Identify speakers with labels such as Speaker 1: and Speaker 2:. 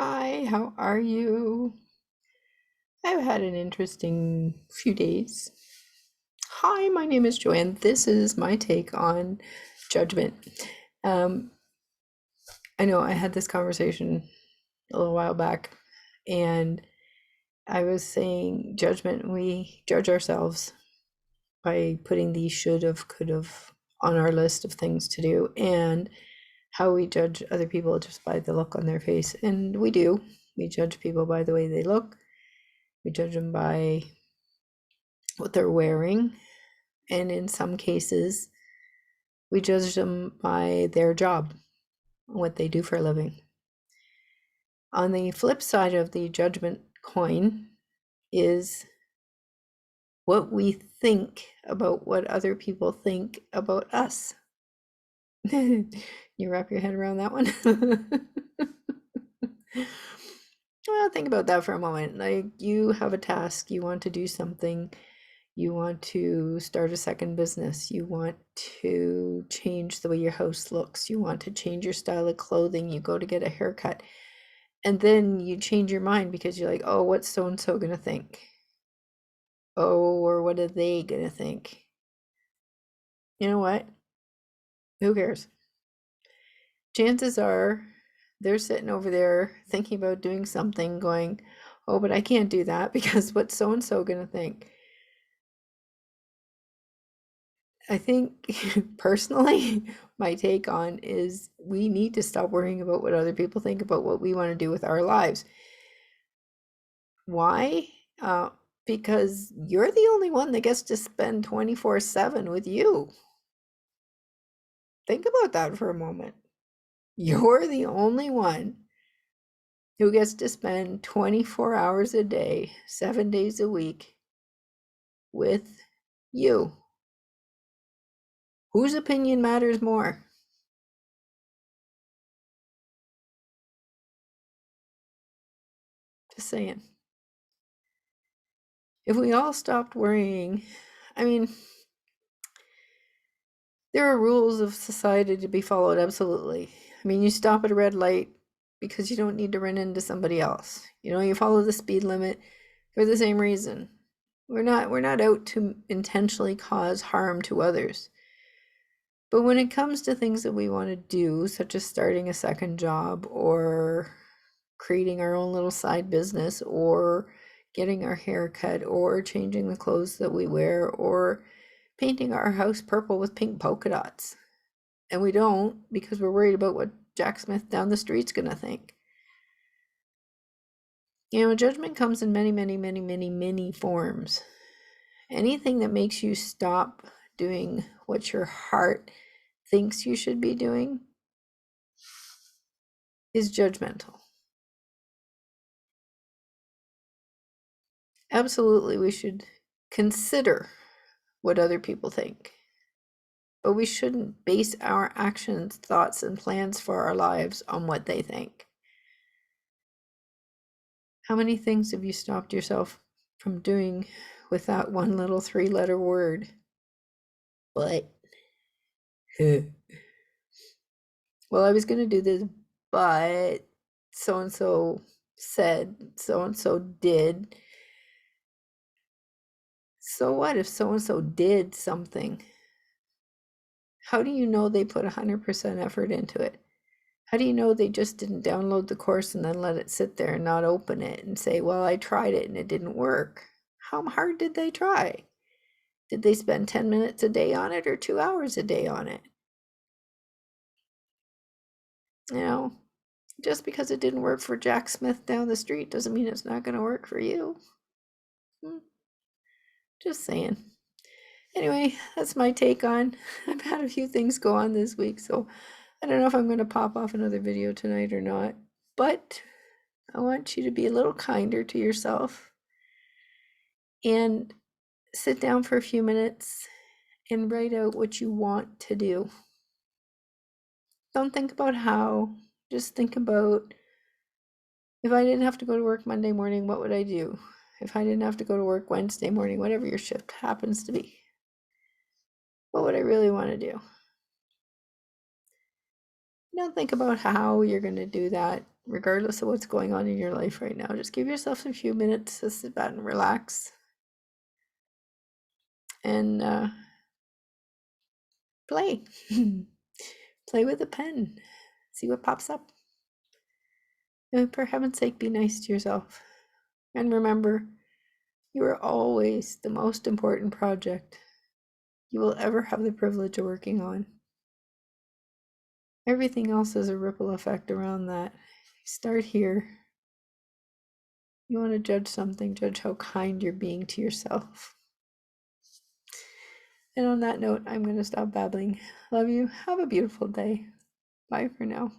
Speaker 1: Hi, how are you? I've had an interesting few days. Hi, my name is Joanne. This is my take on judgment. Um, I know I had this conversation a little while back, and I was saying judgment, we judge ourselves by putting the should have, could have on our list of things to do, and how we judge other people just by the look on their face. And we do. We judge people by the way they look. We judge them by what they're wearing, and in some cases, we judge them by their job, what they do for a living. On the flip side of the judgment coin is what we think about what other people think about us. You wrap your head around that one? Well, think about that for a moment. Like, you have a task, you want to do something, you want to start a second business, you want to change the way your house looks, you want to change your style of clothing, you go to get a haircut, and then you change your mind because you're like, oh, what's so and so gonna think? Oh, or what are they gonna think? You know what? Who cares? Chances are they're sitting over there thinking about doing something, going, oh, but I can't do that because what's so and so gonna think? I think personally, my take on is we need to stop worrying about what other people think about what we want to do with our lives. Why? Uh, because you're the only one that gets to spend 24/7 with you. Think about that for a moment. You're the only one who gets to spend 24 hours a day, 7 days a week with you. Whose opinion matters more? Just saying. If we all stopped worrying, I mean, there are rules of society to be followed, absolutely. I mean, you stop at a red light because you don't need to run into somebody else. You know, you follow the speed limit for the same reason. We're not out to intentionally cause harm to others. But when it comes to things that we want to do, such as starting a second job or creating our own little side business or getting our hair cut or changing the clothes that we wear or painting our house purple with pink polka dots. And we don't because we're worried about what Jack Smith down the street's gonna think. You know, judgment comes in many, many, many, many, many forms. Anything that makes you stop doing what your heart thinks you should be doing is judgmental. Absolutely, we should consider what other people think, but we shouldn't base our actions, thoughts, and plans for our lives on what they think. How many things have you stopped yourself from doing with that one little 3-letter word? But, well, I was going to do this, but so and so said, so and so did. So what if so and so did something? How do you know they put 100% effort into it? How do you know they just didn't download the course and then let it sit there and not open it and say, well, I tried it and it didn't work? How hard did they try? Did they spend 10 minutes a day on it or 2 hours a day on it? You know, just because it didn't work for Jack Smith down the street doesn't mean it's not going to work for you. Hmm, just saying. Anyway, that's my take on. I've had a few things go on this week, so I don't know if I'm going to pop off another video tonight or not. But I want you to be a little kinder to yourself and sit down for a few minutes and write out what you want to do. Don't think about how, just think about, if I didn't have to go to work Monday morning, what would I do? If I didn't have to go to work Wednesday morning, whatever your shift happens to be, what would I really want to do? Don't think about how you're going to do that. regardless of what's going on in your life right now. Just give yourself a few minutes to sit back and relax and play. Play with a pen. See what pops up. And for heaven's sake, be nice to yourself. And remember, you are always the most important project you will ever have the privilege of working on. Everything else is a ripple effect around that. Start here. You want to judge something, judge how kind you're being to yourself. And on that note, I'm going to stop babbling. Love you. Have a beautiful day. Bye for now.